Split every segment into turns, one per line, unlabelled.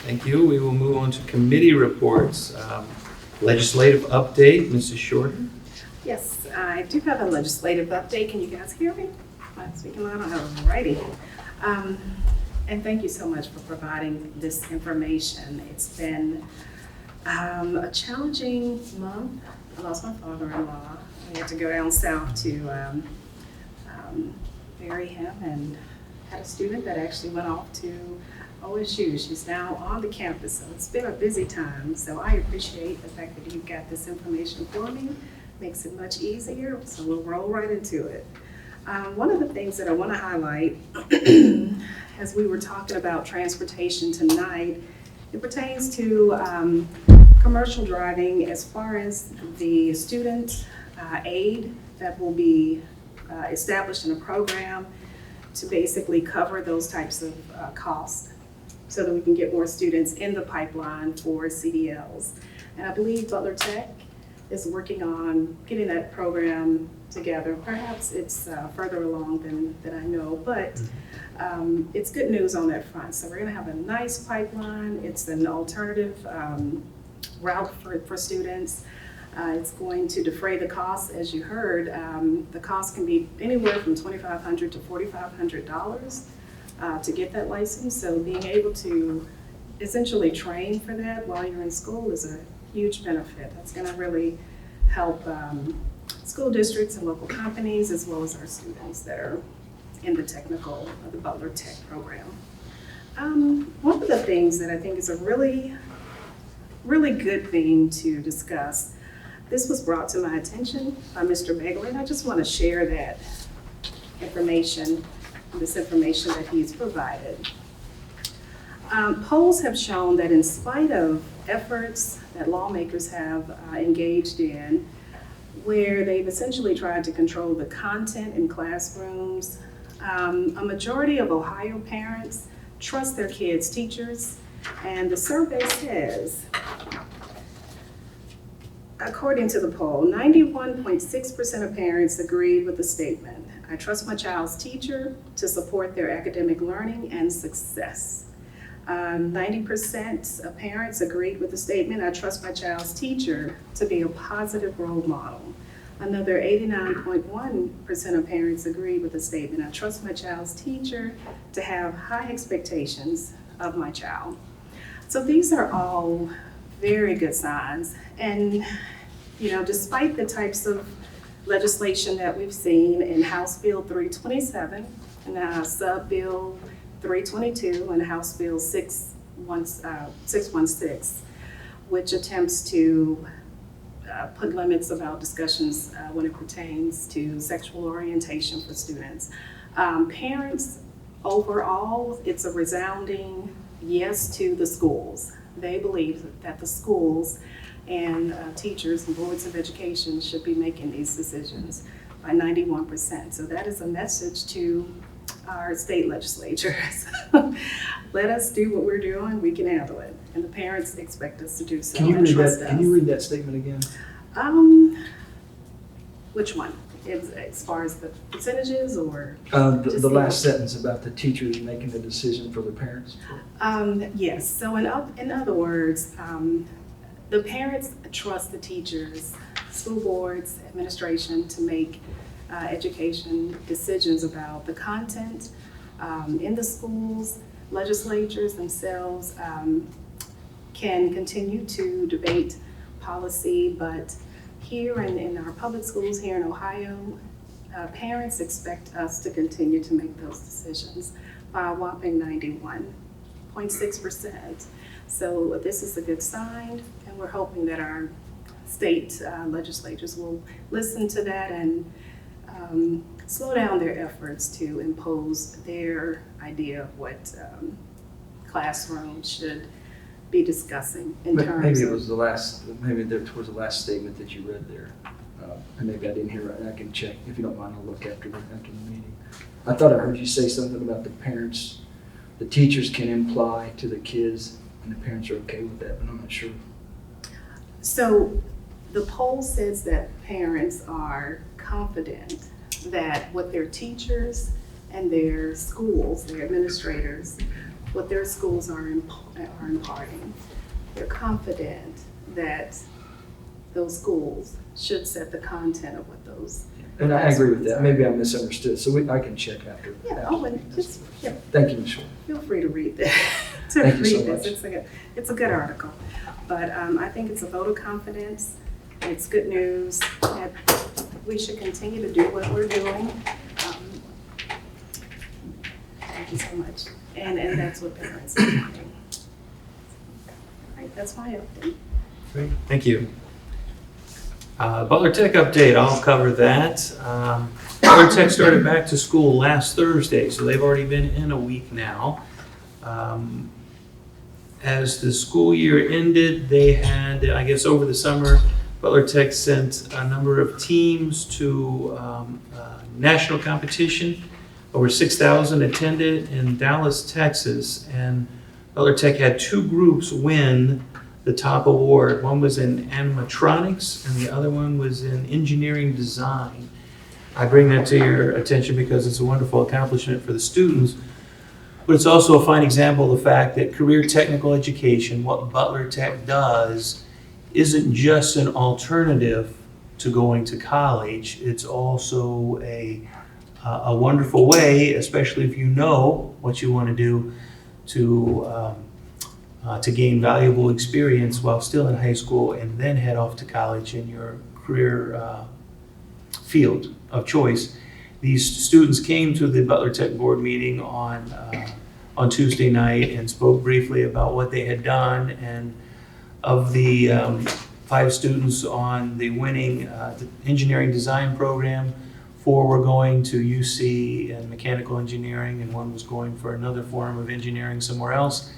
Thank you. We will move on to committee reports. Legislative update, Mrs. Shorter.
Yes, I do have a legislative update. Can you guys hear me? I'm speaking loud. Alrighty. And thank you so much for providing this information. It's been a challenging month. I lost my father-in-law. We had to go down south to bury him, and had a student that actually went off to OSU. She's now on the campus, so it's been a busy time. So I appreciate the fact that you've got this information for me. Makes it much easier, so we'll roll right into it. One of the things that I want to highlight, as we were talking about transportation tonight, it pertains to commercial driving as far as the student aid that will be established in a program to basically cover those types of costs so that we can get more students in the pipeline for CDLs. And I believe Butler Tech is working on getting that program together. Perhaps it's further along than I know, but it's good news on that front. So we're gonna have a nice pipeline. It's an alternative route for students. It's going to defray the costs. As you heard, the cost can be anywhere from $2,500 to $4,500 to get that license. So being able to essentially train for that while you're in school is a huge benefit. That's going to really help school districts and local companies, as well as our students that are in the Butler Tech program. One of the things that I think is a really good thing to discuss, this was brought to my attention by Mr. Begley, and I just want to share that information, this information that he's provided. Polls have shown that in spite of efforts that lawmakers have engaged in, where they've essentially tried to control the content in classrooms, a majority of Ohio parents trust their kids' teachers, and the survey says, according to the poll, 91.6% of parents agreed with the statement, "I trust my child's teacher to support their academic learning and success." 90% of parents agreed with the statement, "I trust my child's teacher to be a positive role model." Another 89.1% of parents agreed with the statement, "I trust my child's teacher to have high expectations of my child." So these are all very good signs. And, you know, despite the types of legislation that we've seen in House Bill 327 and Sub Bill 322 and House Bill 616, which attempts to put limits about discussions when it pertains to sexual orientation for students. Parents, overall, it's a resounding yes to the schools. They believe that the schools and teachers and boards of education should be making these decisions by 91%. So that is a message to our state legislatures. Let us do what we're doing, we can handle it. And the parents expect us to do so.
Can you read that statement again?
Which one? As far as the percentages, or?
The last sentence about the teachers making the decision for the parents.
Yes, so in other words, the parents trust the teachers, school boards, administration to make education decisions about the content in the schools. Legislatures themselves can continue to debate policy, but here in our public schools here in Ohio, parents expect us to continue to make those decisions by a whopping 91.6%. So this is a good sign, and we're hoping that our state legislatures will listen to that and slow down their efforts to impose their idea of what classrooms should be discussing in terms
Maybe it
of.
was the last, maybe there towards the last statement that you read there. And maybe I didn't hear it. I can check. If you don't mind, I'll look after the meeting. I thought I heard you say something about the parents, the teachers can imply to the kids, and the parents are okay with that, but I'm not sure.
So the poll says that parents are confident that what their teachers and their schools, their administrators, what their schools are imparting. They're confident that those schools should set the content of what those.
And I agree with that. Maybe I misunderstood, so I can check after.
Yeah, oh, and just, yeah,
Thank you, Ms. Shore.
feel free to read this.
Thank you so much.
It's a good article. But I think it's a vote of confidence. It's good news that we should continue to do what we're doing. Thank you so much. And that's what parents are wanting. All right, that's my update.
Great, thank you. Butler Tech update, I'll cover that. Butler Tech started back to school last Thursday, so they've already been in a week now. As the school year ended, they had, I guess over the summer, Butler Tech sent a number of teams to national competition. Over 6,000 attended in Dallas, Texas, and Butler Tech had 2 groups win the top award. One was in animatronics and the other one was in engineering design. I bring that to your attention because it's a wonderful accomplishment for the students, but it's also a fine example of the fact that career technical education, what Butler Tech does, isn't just an alternative to going to college. It's also a wonderful way, especially if you know what you want to do, to gain valuable experience while still in high school and then head off to college in your career field of choice. These students came to the Butler Tech board meeting on Tuesday night and spoke briefly about what they had done. And of the 5 students on the winning the engineering design program, 4 were going to UC in mechanical engineering, and 1 was going for another form of engineering somewhere else.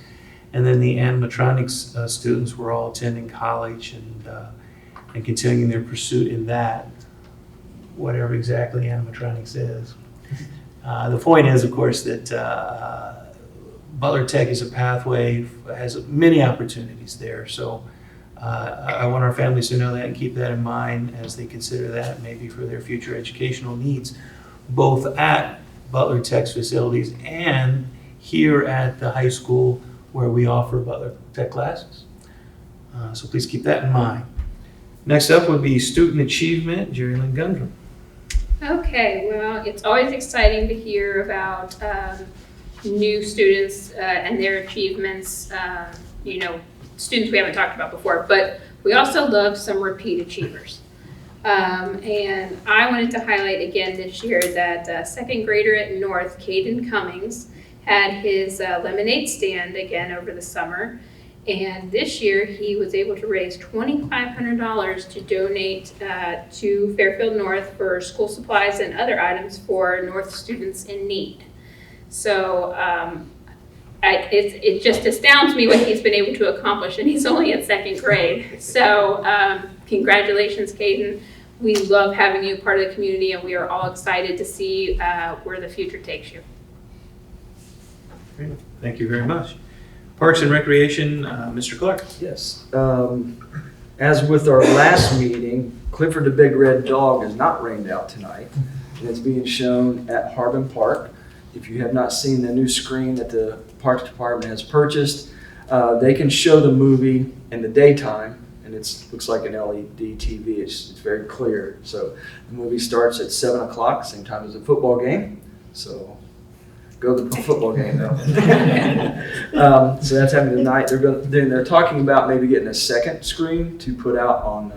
And then the animatronics students were all attending college and continuing their pursuit in that, whatever exactly animatronics is. The point is, of course, that Butler Tech is a pathway, has many opportunities there. So I want our families to know that and keep that in mind as they consider that maybe for their future educational needs, both at Butler Tech's facilities and here at the high school where we offer Butler Tech classes. So please keep that in mind. Next up would be student achievement, Jerry Lynn Gundrum.
Okay, well, it's always exciting to hear about new students and their achievements, students we haven't talked about before, but we also love some repeat achievers. And I wanted to highlight again this year that second grader at North, Caden Cummings, had his lemonade stand again over the summer. And this year he was able to raise $2,500 to donate to Fairfield North for school supplies and other items for North students in need. So it just astounds me what he's been able to accomplish, and he's only in second grade. So congratulations, Caden. We love having you part of the community, and we are all excited to see where the future takes you.
Great. Thank you very much. Parks and Recreation, Mr. Clark.
Yes. As with our last meeting, Clifford the Big Red Dog is not rained out tonight, and it's being shown at Harbin Park. If you have not seen the new screen that the Parks Department has purchased, they can show the movie in the daytime, and it looks like an LED TV. It's very clear. So the movie starts at 7 o'clock, same time as a football game. So go to the football game though. So that's happening tonight. They're talking about maybe getting a second screen to put out on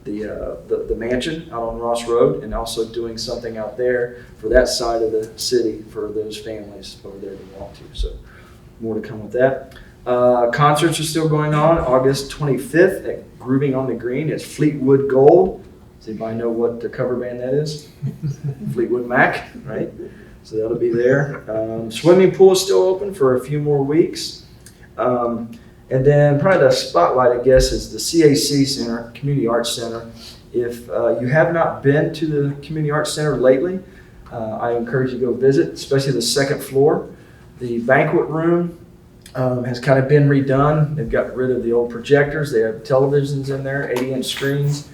the mansion out on Ross Road, and also doing something out there for that side of the city for those families over there to walk to. So more to come with that. Concerts are still going on. August 25th at Grooving on the Green. It's Fleetwood Gold. Does anybody know what the cover band that is? Fleetwood Mac, right? So that'll be there. Swimming pool is still open for a few more weeks. And then probably the spotlight, I guess, is the CAC Center, Community Arts Center. If you have not been to the Community Arts Center lately, I encourage you to go visit, especially the second floor. The banquet room has kind of been redone. They've got rid of the old projectors. They have televisions in there, 80-inch screens.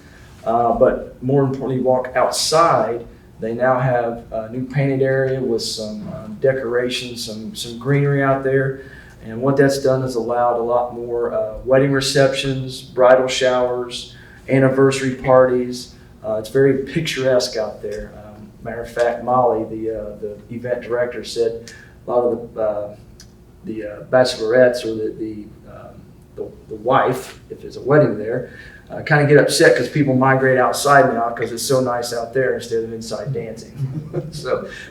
But more importantly, walk outside. They now have a new painted area with some decorations, some greenery out there. And what that's done is allowed a lot more wedding receptions, bridal showers, anniversary parties. It's very picturesque out there. Matter of fact, Molly, the event director, said a lot of the bachelorettes or the wife, if there's a wedding there, kind of get upset because people migrate outside now because it's so nice out there instead of inside dancing.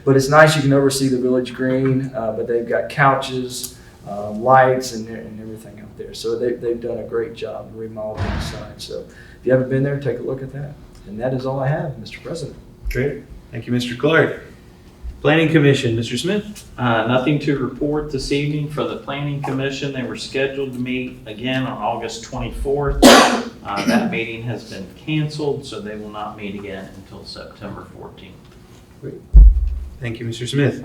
But it's nice. You can oversee the village green, but they've got couches, lights, and everything out there. So they've done a great job remodeling the side. So if you haven't been there, take a look at that. And that is all I have, Mr. President.
Great. Thank you, Mr. Clark. Planning Commission, Mr. Smith.
Nothing to report this evening for the Planning Commission. They were scheduled to meet again on August 24th. That meeting has been canceled, so they will not meet again until September 14th.
Thank you, Mr. Smith.